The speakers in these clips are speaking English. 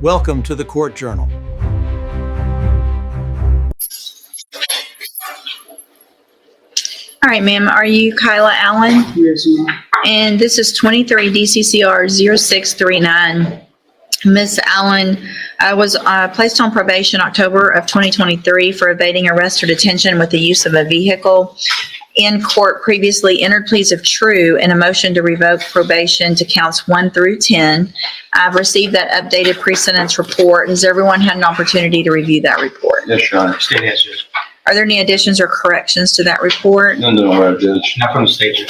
Welcome to the Court Journal. All right, ma'am. Are you Kyla Allen? Yes, ma'am. And this is 23 DCCR 0639. Ms. Allen was placed on probation October of 2023 for evading arrest or detention with the use of a vehicle. In court, previously entered pleas of true and a motion to revoke probation to counts 1 through 10. I've received that updated pre-sentence report. Has everyone had an opportunity to review that report? Yes, Your Honor. State has, Judge. Are there any additions or corrections to that report? None that I'm aware of, Judge. Not from the state, Judge.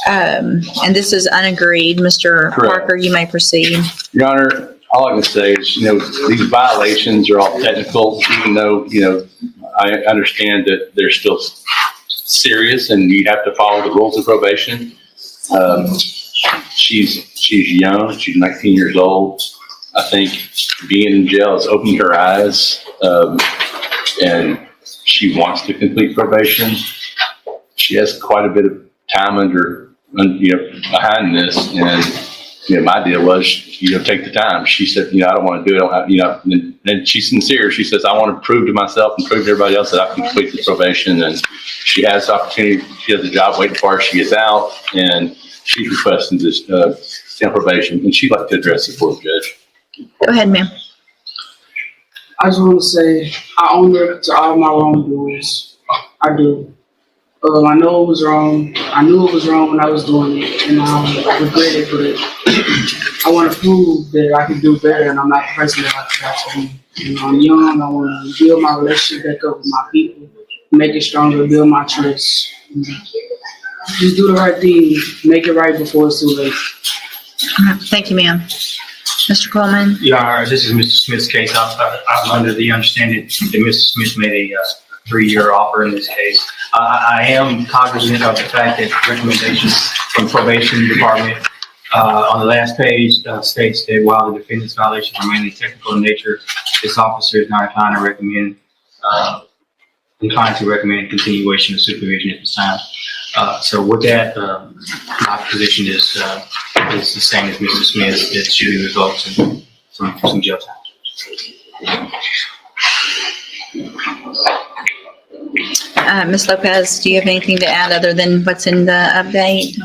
And this is unagreed. Mr. Correct. Parker, you may proceed. Your Honor, all I can say is, these violations are all technical, even though, I understand that they're still serious and you have to follow the rules of probation. She's young. She's 19 years old. I think being in jail has opened her eyes, and she wants to complete probation. She has quite a bit of time behind this, and my deal was, take the time. She said, I don't want to do it. And she's sincere. She says, I want to prove to myself and prove to everybody else that I can complete this probation. And she has the opportunity. She has a job waiting for her. She gets out, and she's requesting this probation. And she'd like to address it for the judge. Go ahead, ma'am. I just want to say I own up to all my wrongdoings. I do. I know it was wrong. I knew it was wrong when I was doing it, and I regret it, but I want to prove that I can do better, and I'm not the person that I try to be. I'm young. I want to build my relationship back up with my people, make it stronger, build my trust. Just do the right thing, make it right before it's too late. Thank you, ma'am. Mr. Coleman? Yeah, this is Mr. Smith's case. I'm under the understanding that Mr. Smith made a 3-year offer in this case. I am cognizant of the fact that recommendations from probation department on the last page states that while the defendant's violations are mainly technical in nature, this officer is not inclined to recommend continuation of supervision at this time. So with that, my position is the same as Mr. Smith's, that should be results in some jail time. Ms. Lopez, do you have anything to add other than what's in the update?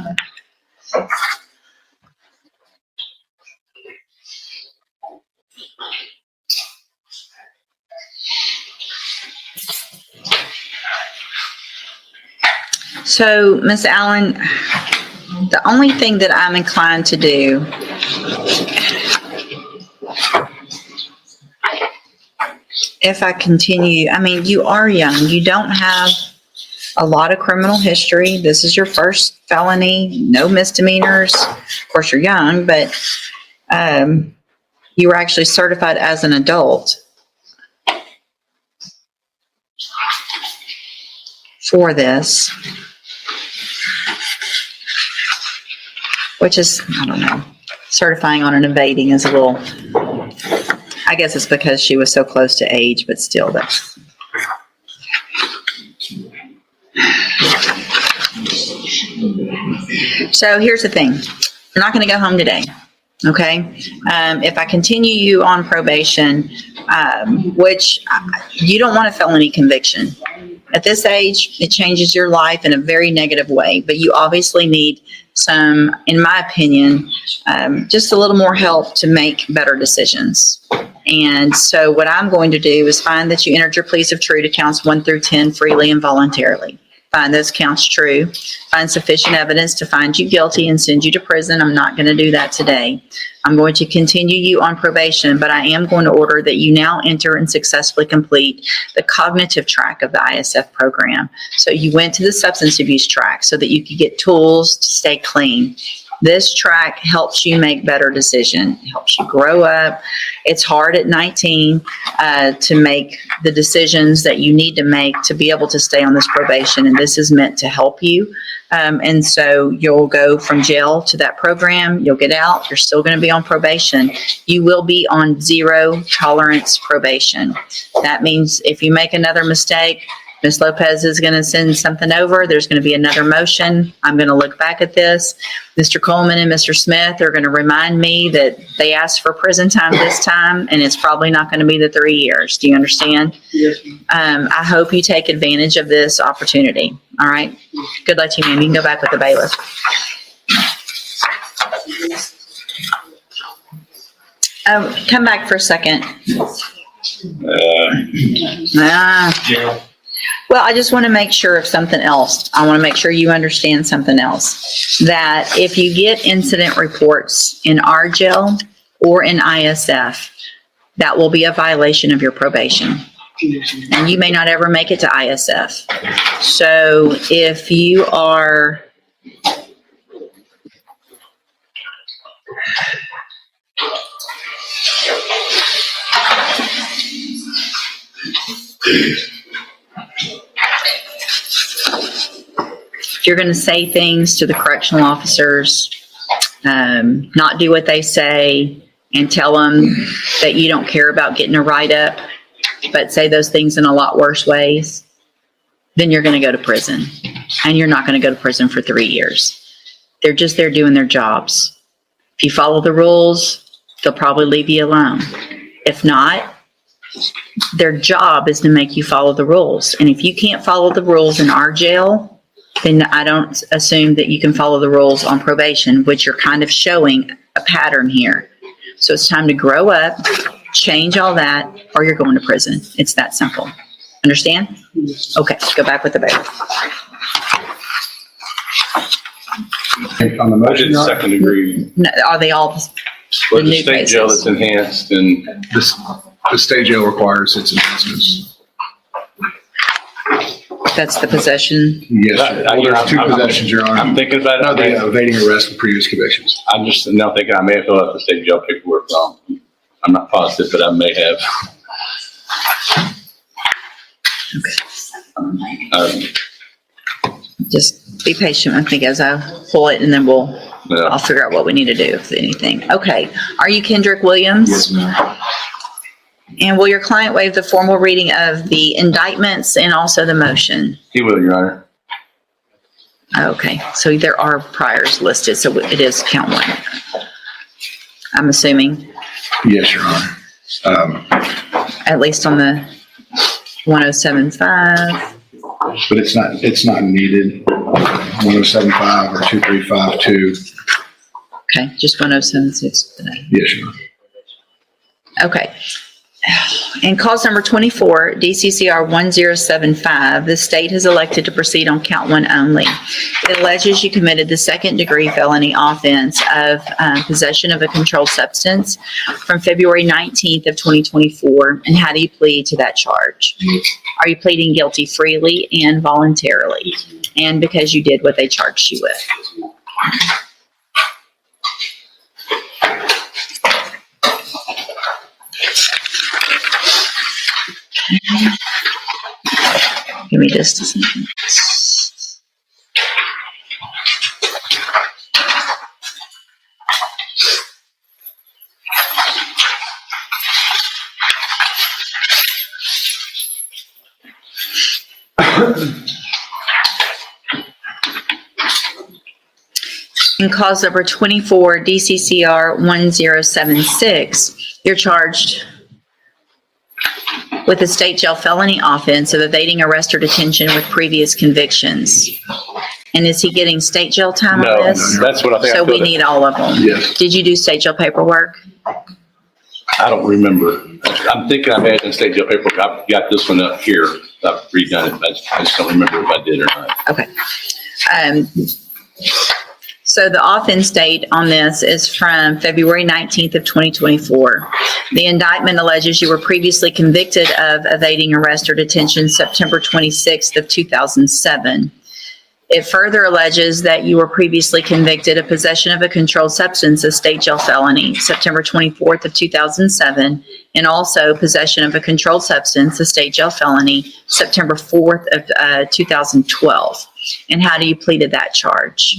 So, Ms. Allen, the only thing that I'm inclined to do if I continue, you are young. You don't have a lot of criminal history. This is your first felony, no misdemeanors. Of course, you're young, but you were actually certified as an adult for this, which is, I don't know, certifying on an evading is a little, I guess it's because she was so close to age, but still that's. So here's the thing. You're not going to go home today, okay? If I continue you on probation, which you don't want a felony conviction. At this age, it changes your life in a very negative way, but you obviously need some, in my opinion, just a little more help to make better decisions. And so what I'm going to do is find that you entered your pleas of true to counts 1 through 10 freely and voluntarily. Find those counts true. Find sufficient evidence to find you guilty and send you to prison. I'm not going to do that today. I'm going to continue you on probation, but I am going to order that you now enter and successfully complete the cognitive track of the ISF program. So you went to the substance abuse track so that you could get tools to stay clean. This track helps you make better decisions, helps you grow up. It's hard at 19 to make the decisions that you need to make to be able to stay on this probation, and this is meant to help you. And so you'll go from jail to that program. You'll get out. You're still going to be on probation. You will be on zero tolerance probation. That means if you make another mistake, Ms. Lopez is going to send something over. There's going to be another motion. I'm going to look back at this. Mr. Coleman and Mr. Smith are going to remind me that they asked for prison time this time, and it's probably not going to be the 3 years. Do you understand? Yes, ma'am. I hope you take advantage of this opportunity. All right? Good luck to you, ma'am. You can go back with the bailiff. Come back for a second. Jail. Well, I just want to make sure of something else. I want to make sure you understand something else. That if you get incident reports in our jail or in ISF, that will be a violation of your probation. And you may not ever make it to ISF. So if you are if you're going to say things to the correctional officers, not do what they say, and tell them that you don't care about getting a write-up, but say those things in a lot worse ways, then you're going to go to prison. And you're not going to go to prison for 3 years. They're just there doing their jobs. If you follow the rules, they'll probably leave you alone. If not, their job is to make you follow the rules. And if you can't follow the rules in our jail, then I don't assume that you can follow the rules on probation, which you're kind of showing a pattern here. So it's time to grow up, change all that, or you're going to prison. It's that simple. Understand? Okay, go back with the bailiff. On the I motion, did Your Honor, second degree. No, are they all Well, the the new state jail cases? that's enhanced and the state jail requires its enhancements. That's the possession? Yes, sir. Well, there's two possessions, Your I'm Honor. thinking about No, it. the evading arrest for previous convictions. I'm just now thinking I may have filled out the state jail paperwork wrong. I'm not positive, but I may have. Just be patient with me as I pull it, and then I'll Yeah. figure out what we need to do, if anything. Okay. Are you Kendrick Williams? Yes, ma'am. And will your client waive the formal reading of the indictments and also the motion? He will, Your Honor. Okay, so there are priors listed, so it is count one. I'm assuming, Yes, Your Honor. at least on the 1075. But it's not needed. 1075 or 2352. Okay, just 1076 today. Yes, Your Honor. Okay. In cause number 24, DCCR 1075, the state has elected to proceed on count one only. It alleges you committed the second-degree felony offense of possession of a controlled substance from February 19th of 2024. And how do you plead to that charge? Are you pleading guilty freely and voluntarily? And because you did what they charged you with? Give me just a second. In cause number 24, DCCR 1076, you're charged with a state jail felony offense of evading arrest or detention with previous convictions. And is he getting state jail time on No, this? that's what I think. I So we filled it. need all of them. Yes. Did you do state jail paperwork? I don't remember. I'm thinking I've had in state jail paperwork. I've got this one up here. I've redone it. I just don't remember if I did or not. Okay. So the offense date on this is from February 19th of 2024. The indictment alleges you were previously convicted of evading arrest or detention September 26th of 2007. It further alleges that you were previously convicted of possession of a controlled substance, a state jail felony, September 24th of 2007, and also possession of a controlled substance, a state jail felony, September 4th of 2012. And how do you plead to that charge?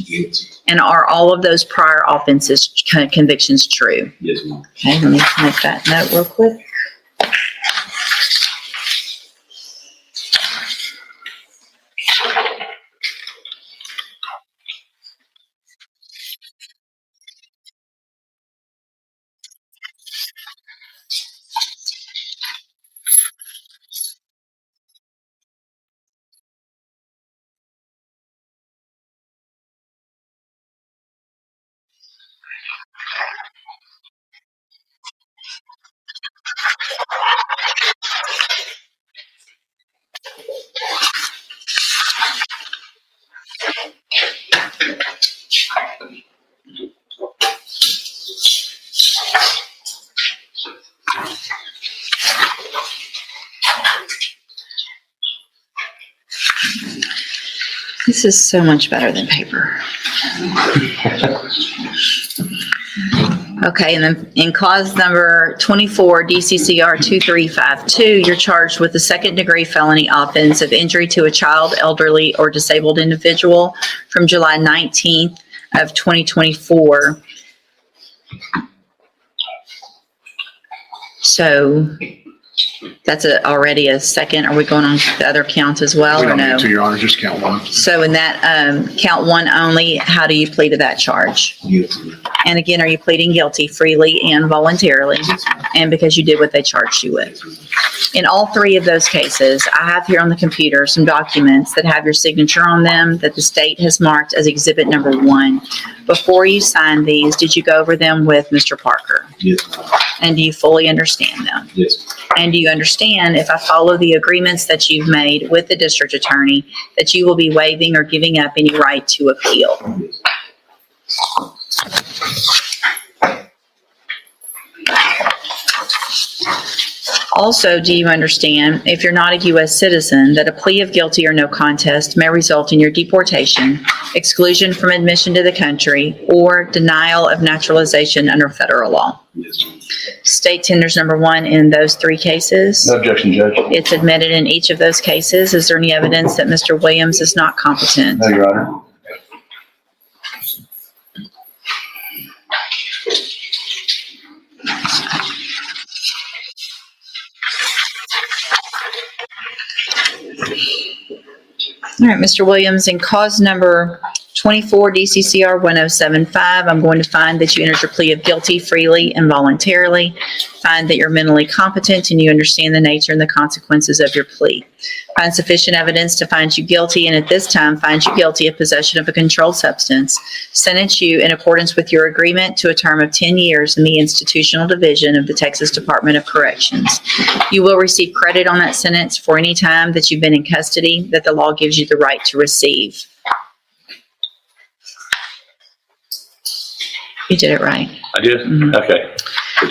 And are all of those prior offenses convictions true? Yes, ma'am. Okay, let me make that note real quick. This is so much better than paper. Okay, and then in clause number 24, DCCR 2352, you're charged with the second-degree felony offense of injury to a child, elderly, or disabled individual from July 19th of 2024. So that's already a second. Are we going on the other counts as well, We or don't no? need to, Your Honor, just count one. So in that count one only, how do you plead to that charge? And again, are you pleading guilty freely and voluntarily, and because you did what they charged you with? In all three of those cases, I have here on the computer some documents that have your signature on them that the state has marked as exhibit number 1. Before you signed these, did you go over them with Mr. Parker? Yes, ma'am. And do you fully understand them? Yes. And do you understand, if I follow the agreements that you've made with the district attorney, that you will be waiving or giving up any right to appeal? Also, do you understand, if you're not a U.S. citizen, that a plea of guilty or no contest may result in your deportation, exclusion from admission to the country, or denial of naturalization under federal law? Yes. State tenders number 1 in those 3 cases. No objection, Judge. It's admitted in each of those cases. Is there any evidence that Mr. Williams is not competent? No, Your Honor. All right, Mr. Williams, in cause number 24 DCCR 1075, I'm going to find that you entered your plea of guilty freely and voluntarily, find that you're mentally competent and you understand the nature and the consequences of your plea, find sufficient evidence to find you guilty, and at this time find you guilty of possession of a controlled substance, sentence you in accordance with your agreement to a term of 10 years in the institutional division of the Texas Department of Corrections. You will receive credit on that sentence for any time that you've been in custody that the law gives you the right to receive. You did it right. I did? Mhm. Okay.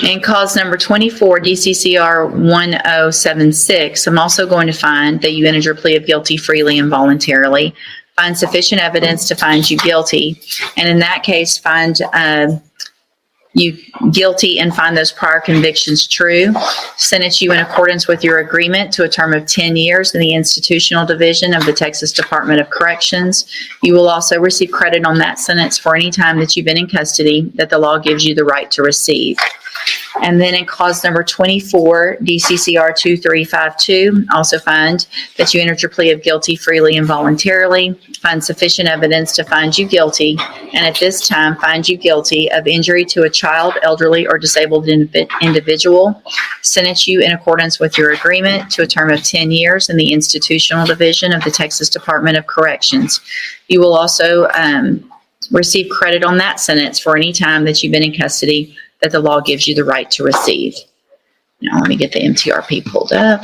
In cause number 24, DCCR 1076, I'm also going to find that you entered your plea of guilty freely and voluntarily, find sufficient evidence to find you guilty, and in that case, find you guilty and find those prior convictions true, sentence you in accordance with your agreement to a term of 10 years in the institutional division of the Texas Department of Corrections. You will also receive credit on that sentence for any time that you've been in custody that the law gives you the right to receive. And then in cause number 24, DCCR 2352, also find that you entered your plea of guilty freely and voluntarily, find sufficient evidence to find you guilty, and at this time find you guilty of injury to a child, elderly, or disabled individual, sentence you in accordance with your agreement to a term of 10 years in the institutional division of the Texas Department of Corrections. You will also receive credit on that sentence for any time that you've been in custody that the law gives you the right to receive. Now, let me get the MTRP pulled up.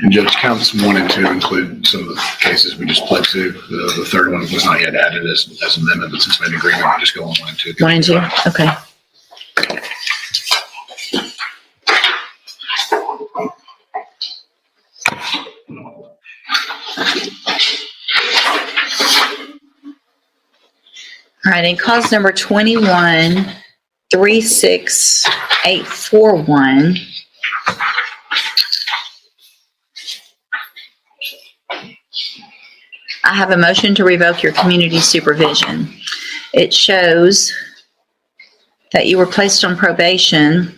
And Judge, counts 1 and 2 include some of the cases we just pled to. The third one was not yet added as amendment, but since we had an agreement, we'll just go on 1 and 2. 1 and 2, okay. All right, in cause number 21, 36841, I have a motion to revoke your community supervision. It shows that you were placed on probation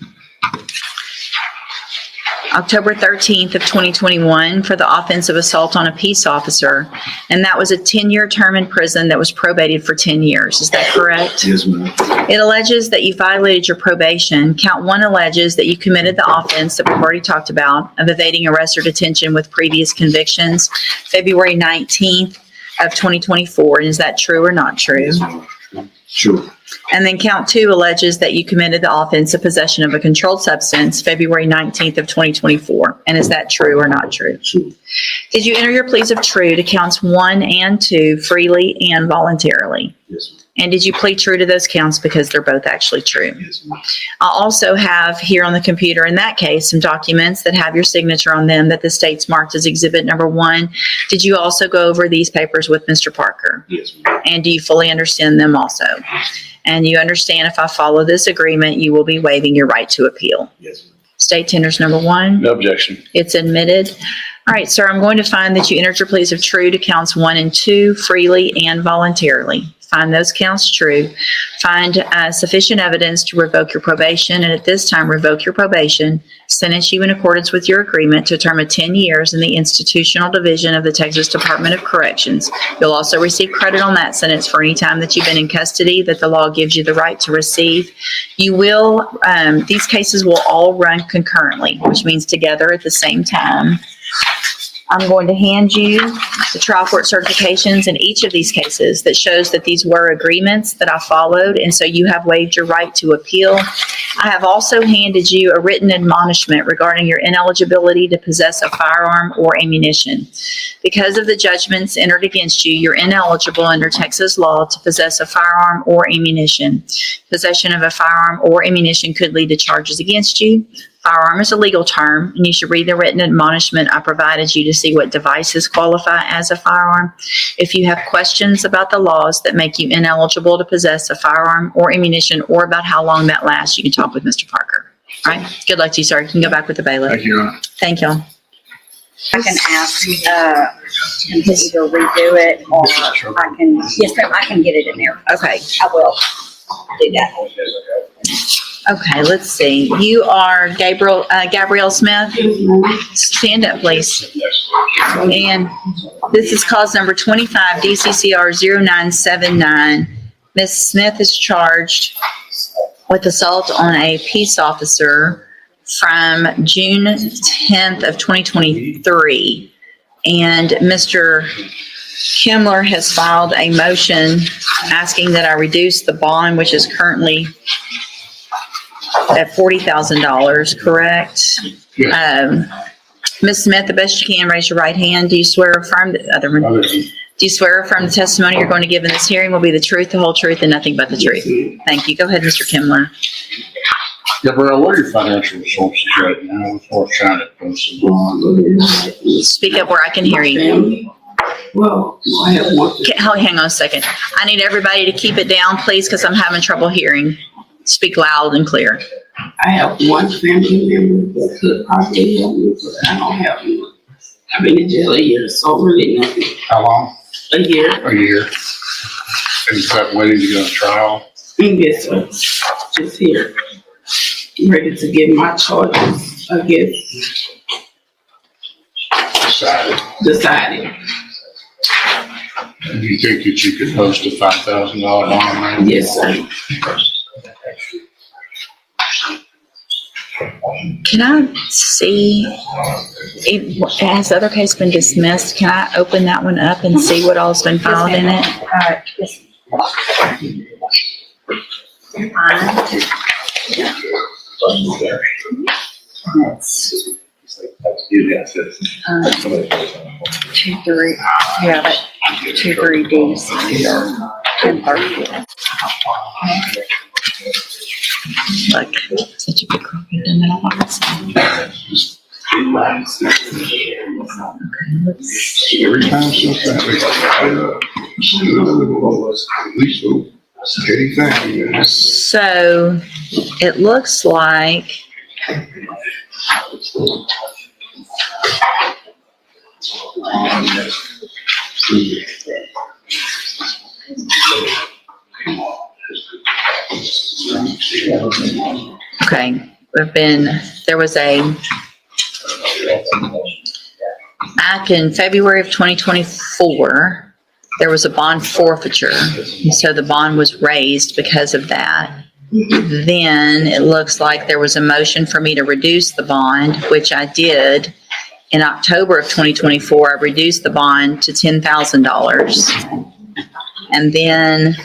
October 13th of 2021 for the offense of assault on a peace officer, and that was a 10-year term in prison that was probated for 10 years. Is that correct? Yes, ma'am. It alleges that you violated your probation. Count 1 alleges that you committed the offense that we've already talked about of evading arrest or detention with previous convictions, February 19th of 2024. And is that true or not true? Yes, ma'am. Sure. And then count 2 alleges that you committed the offense of possession of a controlled substance, February 19th of 2024. And is that true or not true? Sure. Did you enter your pleas of true to counts 1 and 2 freely and voluntarily? Yes, ma'am. And did you plead true to those counts because they're both actually true? Yes, ma'am. I also have here on the computer, in that case, some documents that have your signature on them that the state's marked as exhibit number 1. Did you also go over these papers with Mr. Parker? Yes, ma'am. And do you fully understand them also? And you understand if I follow this agreement, you will be waiving your right to appeal? Yes, ma'am. State tenders number 1. No objection. It's admitted. All right, sir, I'm going to find that you entered your pleas of true to counts 1 and 2 freely and voluntarily. Find those counts true. Find sufficient evidence to revoke your probation, and at this time, revoke your probation. Sentence you in accordance with your agreement to a term of 10 years in the institutional division of the Texas Department of Corrections. You'll also receive credit on that sentence for any time that you've been in custody that the law gives you the right to receive. You will, these cases will all run concurrently, which means together at the same time. I'm going to hand you the trial court certifications in each of these cases that shows that these were agreements that I followed, and so you have waived your right to appeal. I have also handed you a written admonishment regarding your ineligibility to possess a firearm or ammunition. Because of the judgments entered against you, you're ineligible under Texas law to possess a firearm or ammunition. Possession of a firearm or ammunition could lead to charges against you. Firearm is a legal term, and you should read the written admonishment I provided you to see what devices qualify as a firearm. If you have questions about the laws that make you ineligible to possess a firearm or ammunition, or about how long that lasts, you can talk with Mr. Parker. All right? Good luck to you, sir. You can go back with the bailiff. Thank you, Your Honor. Thank y'all. I can ask him to either redo it or I can, yes, ma'am, I can get it in there. Okay. I will do that. Okay, let's see. You are Gabrielle Smith. Stand up, please. And this is cause number 25, DCCR 0979. Ms. Smith is charged with assault on a peace officer from June 10th of 2023. And Mr. Kimler has filed a motion asking that I reduce the bond, which is currently at $40,000, correct? Ms. Smith, the best you can, raise your right hand. Do you swear or affirm do you swear or affirm the testimony you're going to give in this hearing will be the truth, the whole truth, and nothing but the truth? Thank you. Go ahead, Mr. Kimler. Gabrielle, what are your financial resources right now before trying to post a bond? Speak up where I can hear you. Well, I have one. Hang on a second. I need everybody to keep it down, please, because I'm having trouble hearing. Speak loud and clear. I have one family member that could probably help me, but I don't have one. I've been in jail a year, so really nothing. How long? A year. A year. And is that waiting to go to trial? Yes, sir. Just here. I'm ready to get my charges, I guess, decided. Do you think that you could post a $5,000 bond? Yes, sir. Can I see, has the other case been dismissed? Can I open that one up and see what all's been filed in it? Two, three, yeah, but 2, 3 Ds and 30. Look, such a big crooked in the middle box. Okay, let's see. Every time something. So it looks like okay, there was back in February of 2024, there was a bond forfeiture. And so the bond was raised because of that. Then it looks like there was a motion for me to reduce the bond, which I did. In October of 2024, I reduced the bond to $10,000. And then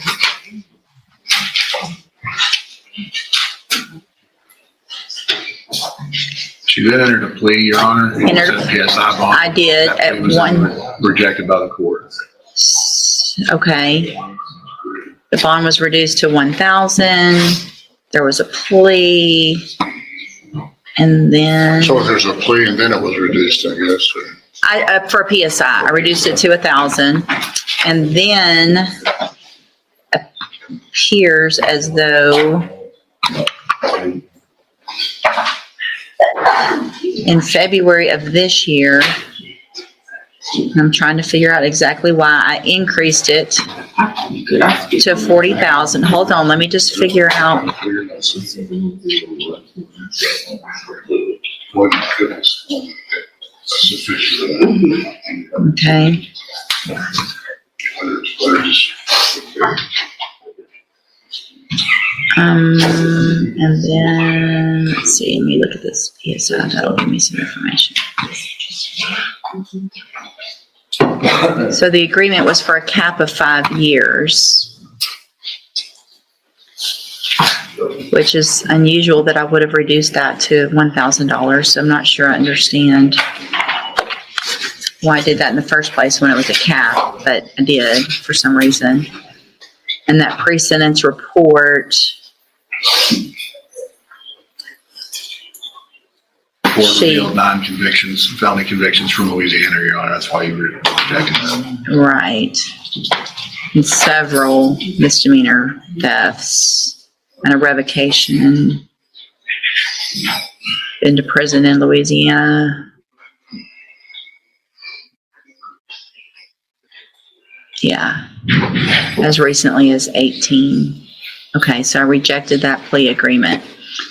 She then entered a plea, Your Honor. Entered- It's a PSI bond. I did That at plea was one, Rejected by the court. okay. The bond was reduced to 1,000. There was a plea. And then So there's a plea and then it was reduced, I guess. for a PSI, I reduced it to 1,000. And then appears as though in February of this year, I'm trying to figure out exactly why I increased it to 40,000. Hold on, let me just figure out. Sufficient. Okay. And then, let's see, let me look at this PSI, that'll give me some information. So the agreement was for a cap of 5 years, which is unusual that I would have reduced that to $1,000. So I'm not sure I understand why I did that in the first place when it was a cap, but I did for some reason. And that pre-sentence report, Court She- revealed 9 convictions, felony convictions from Louisiana, Your Honor. That's why you rejected that. right, and several misdemeanor thefts and a revocation. Been to prison in Louisiana. Yeah, as recently as 18. Okay, so I rejected that plea agreement.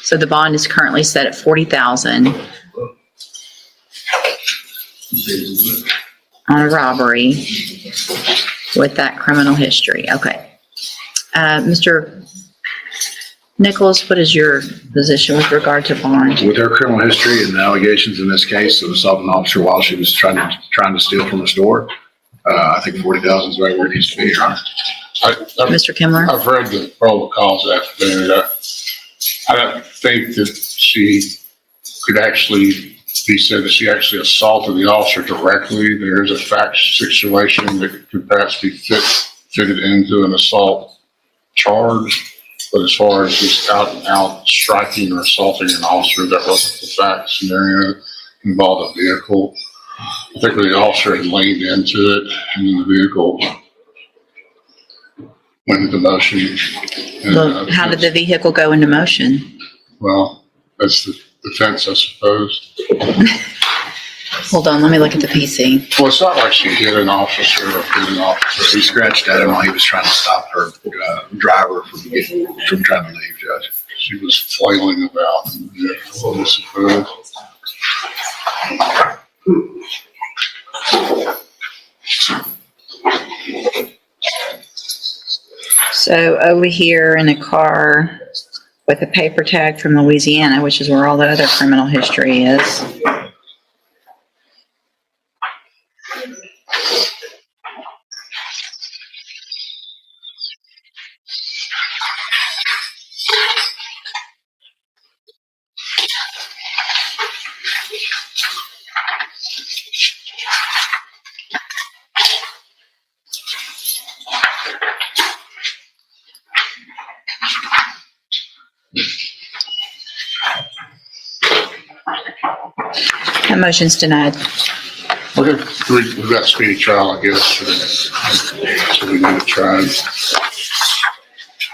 So the bond is currently set at 40,000 on a robbery with that criminal history. Okay. Mr. Nichols, what is your position with regard to bond? With her criminal history and the allegations in this case of assaulting an officer while she was trying to steal from a store, I think 40,000 is right where it needs to be, Your Honor. Mr. Kimler? I've read the probable cause affidavit. I don't think that she could actually be said that she actually assaulted the officer directly. There is a fact situation that could perhaps be fitted into an assault charge. But as far as just out and out striking or assaulting an officer, that wasn't the fact scenario. Involved a vehicle. Particularly the officer had leaned into it and then the vehicle went into motion. And, How did the vehicle go into motion? Well, that's the defense, I suppose. Hold on, let me look at the PC. Well, it's not like she hit an officer or hit an officer. He scratched at him while he was trying to stop her driver from trying to leave, Judge. She was flailing about, I suppose. So over here in a car with a paper tag from Louisiana, which is where all the other criminal history is. That motion's denied. Okay, we've got speedy trial, I guess. So we need to try.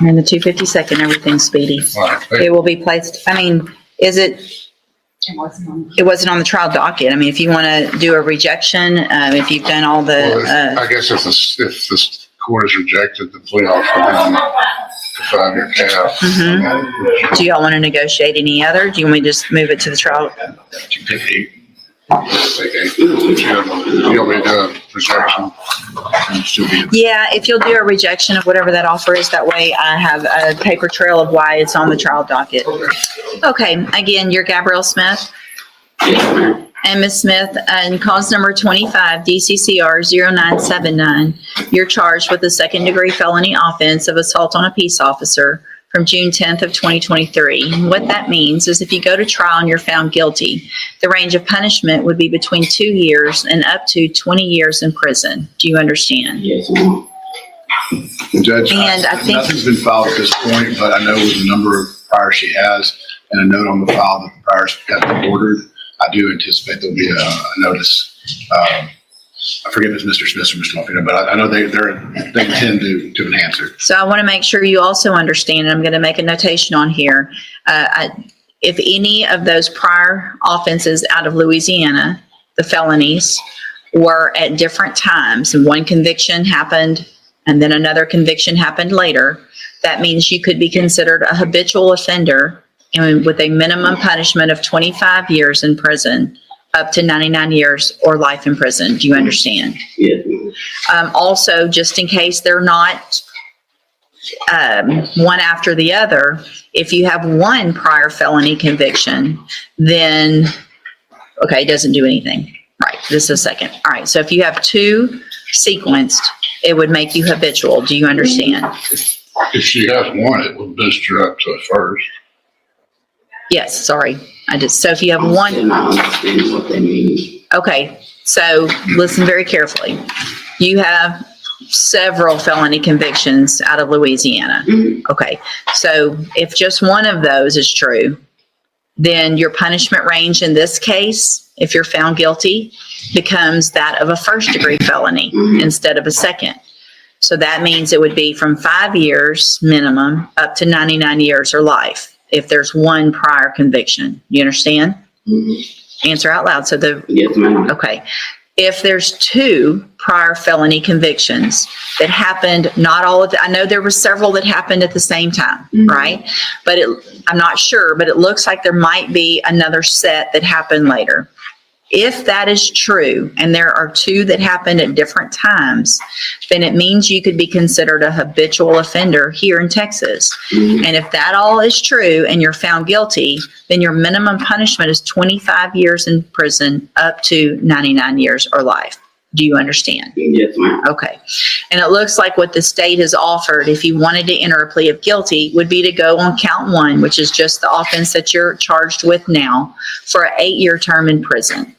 And in the 252nd, everything's speedy. All right, It will be placed, I mean, is it, it wasn't on the trial docket. I mean, if you want to do a rejection, if you've done all well, the, I guess if the court has rejected the plea offer, then the 5-year cap. do y'all want to negotiate any other? Do you want me to just move it to the trial? You take 8. You want me to do a projection? And still be Yeah, if you'll do a rejection of whatever that offer is, that way I have a paper trail of why it's on the trial docket. Okay, again, you're Gabrielle Smith. And Ms. Smith, in cause number 25, DCCR 0979, you're charged with a second-degree felony offense of assault on a peace officer from June 10th of 2023. What that means is if you go to trial and you're found guilty, the range of punishment would be between 2 years and up to 20 years in prison. Do you understand? Yes, ma'am. Judge, And I think- nothing's been filed at this point, but I know with the number of priors she has and a note on the file that the priors have been ordered, I do anticipate there'll be a notice. I forget if it's Mr. Smith or Mr. Muffino, but I know they intend to enhance it. So I want to make sure you also understand, and I'm going to make a notation on here. If any of those prior offenses out of Louisiana, the felonies, were at different times, and one conviction happened and then another conviction happened later, that means you could be considered a habitual offender and with a minimum punishment of 25 years in prison, up to 99 years or life in prison. Do you understand? Yes, ma'am. Also, just in case they're not one after the other, if you have one prior felony conviction, then, okay, it doesn't do anything. Right, this is a second. All right, so if you have two sequenced, it would make you habitual. Do you understand? If she has one, it will boost her up to a first. Yes, sorry. So if you have I'm one, still not understanding what they mean. okay, so listen very carefully. You have several felony convictions out of Louisiana. Okay, so if just one of those is true, then your punishment range in this case, if you're found guilty, becomes that of a first-degree felony instead of a second. So that means it would be from 5 years minimum up to 99 years or life if there's one prior conviction. You understand? Answer out loud. So Yes, ma'am. okay. If there's two prior felony convictions that happened, not all of the, I know there were several that happened at the same time, right? But I'm not sure, but it looks like there might be another set that happened later. If that is true, and there are two that happened at different times, then it means you could be considered a habitual offender here in Texas. And if that all is true and you're found guilty, then your minimum punishment is 25 years in prison up to 99 years or life. Do you understand? Yes, ma'am. Okay. And it looks like what the state has offered, if you wanted to enter a plea of guilty, would be to go on count one, which is just the offense that you're charged with now, for an 8-year term in prison.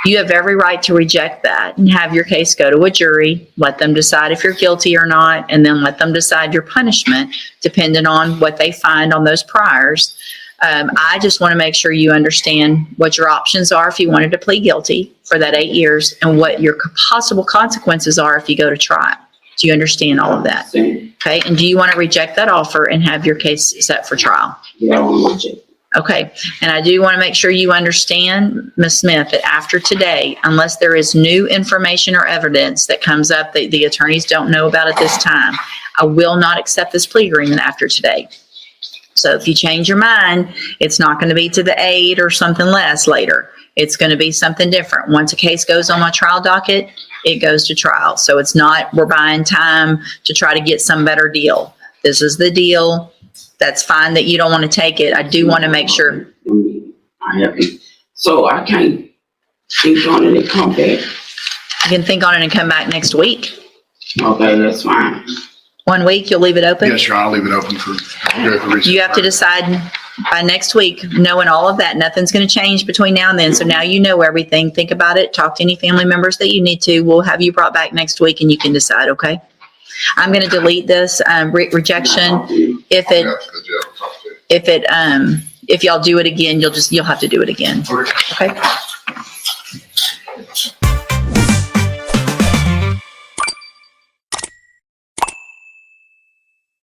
You have every right to reject that and have your case go to a jury, let them decide if you're guilty or not, and then let them decide your punishment depending on what they find on those priors. I just want to make sure you understand what your options are if you wanted to plead guilty for that 8 years and what your possible consequences are if you go to trial. Do you understand all of that? Okay. And do you want to reject that offer and have your case set for trial? Yeah, I want to check. Okay. And I do want to make sure you understand, Ms. Smith, that after today, unless there is new information or evidence that comes up that the attorneys don't know about at this time, I will not accept this plea agreement after today. So if you change your mind, it's not going to be to the 8 or something less later. It's going to be something different. Once a case goes on my trial docket, it goes to trial. So it's not we're buying time to try to get some better deal. This is the deal. That's fine that you don't want to take it. I do want to make sure. I have to. So I can't think on it and come back. You can think on it and come back next week. Okay, that's fine. 1 week, you'll leave it open? Yes, Your Honor, I'll leave it open for. You have to decide by next week, knowing all of that. Nothing's going to change between now and then. So now you know everything. Think about it. Talk to any family members that you need to. We'll have you brought back next week and you can decide, okay? I'm going to delete this rejection. If y'all do it again, you'll have to do it again. Okay?